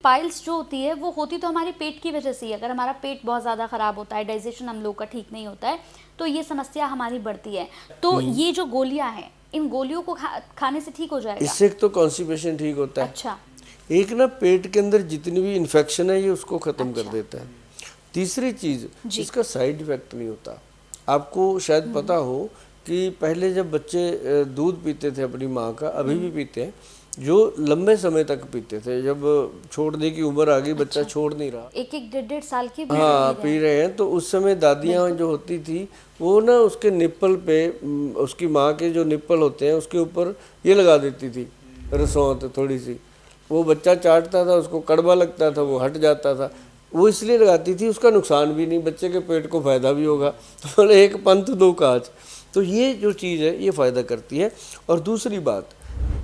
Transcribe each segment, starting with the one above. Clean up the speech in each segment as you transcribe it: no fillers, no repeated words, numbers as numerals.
Piles जो होती है वो होती तो हमारे पेट की वजह से ही। अगर हमारा पेट बहुत ज़्यादा ख़राब होता है, डाइजेशन हम लोग का ठीक नहीं होता है, तो ये समस्या हमारी बढ़ती है। तो ये जो गोलियां हैं, इन गोलियों को खाने से ठीक हो जाएगा? इससे तो कॉन्स्टिपेशन ठीक होता है। अच्छा। एक ना पेट के अंदर जितनी भी इन्फेक्शन है ये उसको ख़त्म कर देता है। तीसरी चीज़, इसका साइड इफ़ेक्ट नहीं होता। आपको शायद पता हो कि पहले जब बच्चे दूध पीते थे अपनी माँ का, अभी भी पीते हैं, जो लंबे समय तक पीते थे, जब छोड़ने की उम्र आ गई, बच्चा छोड़ नहीं रहा, एक एक 1.5 साल की भी हाँ पी रहे हैं, तो उस समय दादियाँ जो होती थी वो ना उसके निप्पल पे, उसकी माँ के जो निप्पल होते हैं उसके ऊपर ये लगा देती थी रसौंत थोड़ी सी। वो बच्चा चाटता था, उसको कड़वा लगता था, वो हट जाता था। वो इसलिए लगाती थी, उसका नुकसान भी नहीं, बच्चे के पेट को फ़ायदा भी होगा। तो एक पंथ दो काज। तो ये जो चीज़ है ये फ़ायदा करती है। और दूसरी बात,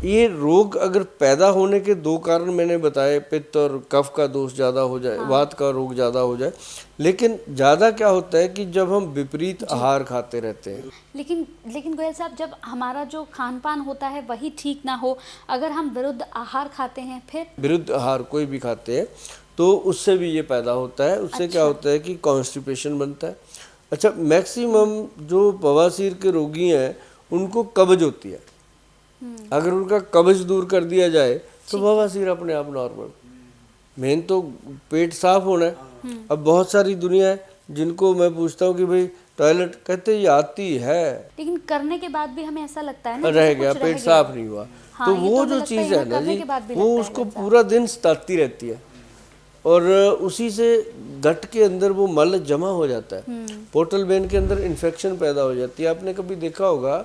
ये रोग अगर पैदा होने के दो कारण मैंने बताए, पित्त और कफ का दोष ज़्यादा हो जाए, वात का रोग ज़्यादा हो जाए। लेकिन ज़्यादा क्या होता है कि जब हम विपरीत आहार खाते रहते हैं। लेकिन गोयल साहब, जब हमारा जो खान पान होता है वही ठीक ना हो, अगर हम विरुद्ध आहार खाते हैं, फिर विरुद्ध आहार कोई भी खाते हैं तो उससे भी ये पैदा होता है। उससे क्या होता है कि कॉन्स्टिपेशन बनता है। अच्छा, मैक्सिमम जो बवासीर के रोगी हैं उनको कब्ज होती है। अगर उनका कब्ज दूर कर दिया जाए तो बवासीर अपने आप नॉर्मल। मेन तो पेट साफ होना है। अब बहुत सारी दुनिया है जिनको मैं पूछता हूँ कि भाई टॉयलेट, कहते ये आती है, लेकिन करने के बाद भी हमें ऐसा लगता है ना रह गया, पेट साफ नहीं हुआ। तो वो जो चीज़ है ना जी, वो उसको पूरा दिन सताती रहती है और उसी से गट के अंदर वो मल जमा हो जाता है। पोर्टल वेन के अंदर इन्फेक्शन पैदा हो जाती है। आपने कभी देखा होगा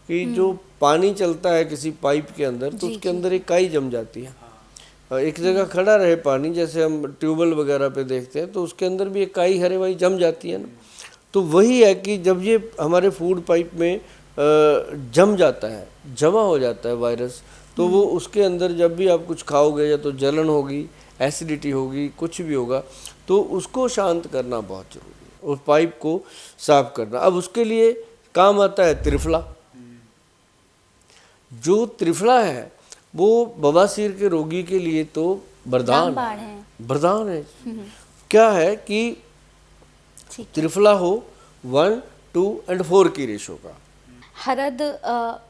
कि जो पानी चलता है किसी पाइप के अंदर, तो उसके अंदर एक काई जम जाती है। एक जगह खड़ा रहे पानी, जैसे हम ट्यूबवेल वगैरह पे देखते हैं, तो उसके अंदर भी एक काई हरे वाई जम जाती है ना। तो वही है कि जब ये हमारे फूड पाइप में जम जाता है, जमा हो जाता है वायरस, तो वो उसके अंदर जब भी आप कुछ खाओगे या तो जलन होगी, एसिडिटी होगी, कुछ भी होगा, तो उसको शांत करना बहुत ज़रूरी है, उस पाइप को साफ करना। अब उसके लिए काम आता है त्रिफला। जो त्रिफला है वो बवासीर के रोगी के लिए तो वरदान है, वरदान है। क्या है कि त्रिफला हो 1, 2 और 4 की रेशो का। हरद,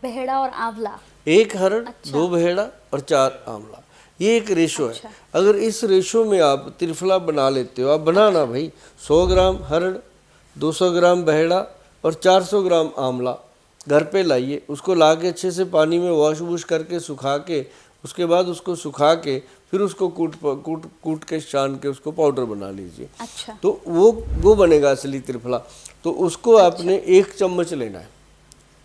बहेड़ा और आंवला, 1 हरड़, 2 बहेड़ा और 4 आंवला, ये एक रेशो है। अगर इस रेशो में आप त्रिफला बना लेते हो, आप बनाना भाई, 100 ग्राम हरड़, 200 ग्राम बहेड़ा और 400 ग्राम आंवला घर पे लाइए। उसको ला के अच्छे से पानी में वॉश वूश करके सुखा के, उसके बाद उसको सुखा के फिर उसको कूट के छान के उसको पाउडर बना लीजिए। अच्छा। तो वो बनेगा असली त्रिफला। तो उसको आपने 1 चम्मच लेना है,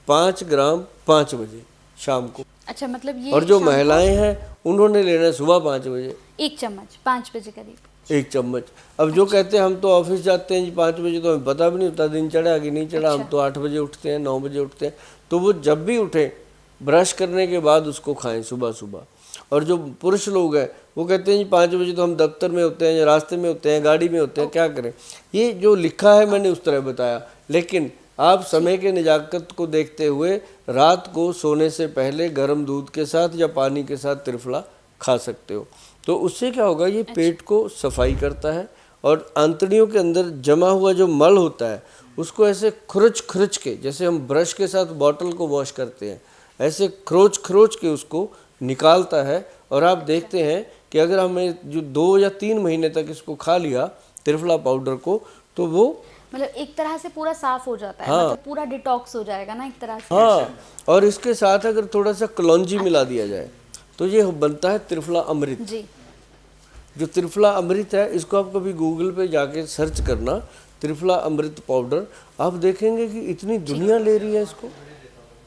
5 ग्राम 5 बजे शाम को। अच्छा, मतलब ये, और जो महिलाएं हैं उन्होंने लेना है सुबह 5 बजे, 1 चम्मच 5 बजे करीब 1 चम्मच। अब जो कहते हैं हम तो ऑफिस जाते हैं जी 5 बजे, तो हमें पता भी नहीं होता दिन चढ़ा कि नहीं चढ़ा। हम तो 8 बजे उठते हैं, 9 बजे उठते हैं। तो वो जब भी उठे ब्रश करने के बाद उसको खाएं सुबह सुबह। और जो पुरुष लोग हैं वो कहते हैं जी 5 बजे तो हम दफ्तर में होते हैं या रास्ते में होते हैं, गाड़ी में होते हैं, क्या करें। ये जो लिखा है मैंने उस तरह बताया, लेकिन आप समय के नज़ाकत को देखते हुए रात को सोने से पहले गर्म दूध के साथ या पानी के साथ त्रिफला खा सकते हो। तो उससे क्या होगा, ये पेट को सफाई करता है और आंतड़ियों के अंदर जमा हुआ जो मल होता है उसको ऐसे खरुच के, जैसे हम ब्रश के साथ बॉटल को वॉश करते हैं, ऐसे खरोच के उसको निकालता है। और आप देखते हैं कि अगर हमें जो 2 या 3 महीने तक इसको खा लिया त्रिफला पाउडर को, तो वो मतलब एक तरह से पूरा साफ हो जाता है। हाँ, मतलब पूरा डिटॉक्स हो जाएगा ना एक तरह से। हाँ, और इसके साथ अगर थोड़ा सा कलौंजी मिला दिया जाए तो ये बनता है त्रिफला अमृत जी। जो त्रिफला अमृत है, इसको आप कभी गूगल पे जाके सर्च करना, त्रिफला अमृत पाउडर। आप देखेंगे कि इतनी दुनिया ले रही है इसको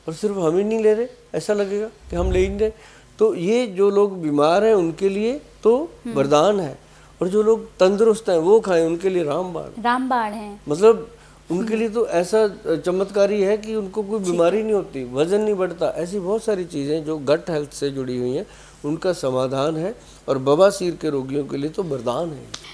और सिर्फ हम ही नहीं ले रहे, ऐसा लगेगा कि हम ले ही नहीं रहे। तो ये जो लोग बीमार हैं उनके लिए तो वरदान है, और जो लोग तंदुरुस्त हैं वो खाएं, उनके लिए रामबाण है। मतलब उनके लिए तो ऐसा चमत्कारी है कि उनको कोई बीमारी नहीं होती, वजन नहीं बढ़ता। ऐसी बहुत सारी चीज़ें जो गट हेल्थ से जुड़ी हुई हैं उनका समाधान है, और बवासीर के रोगियों के लिए तो वरदान है।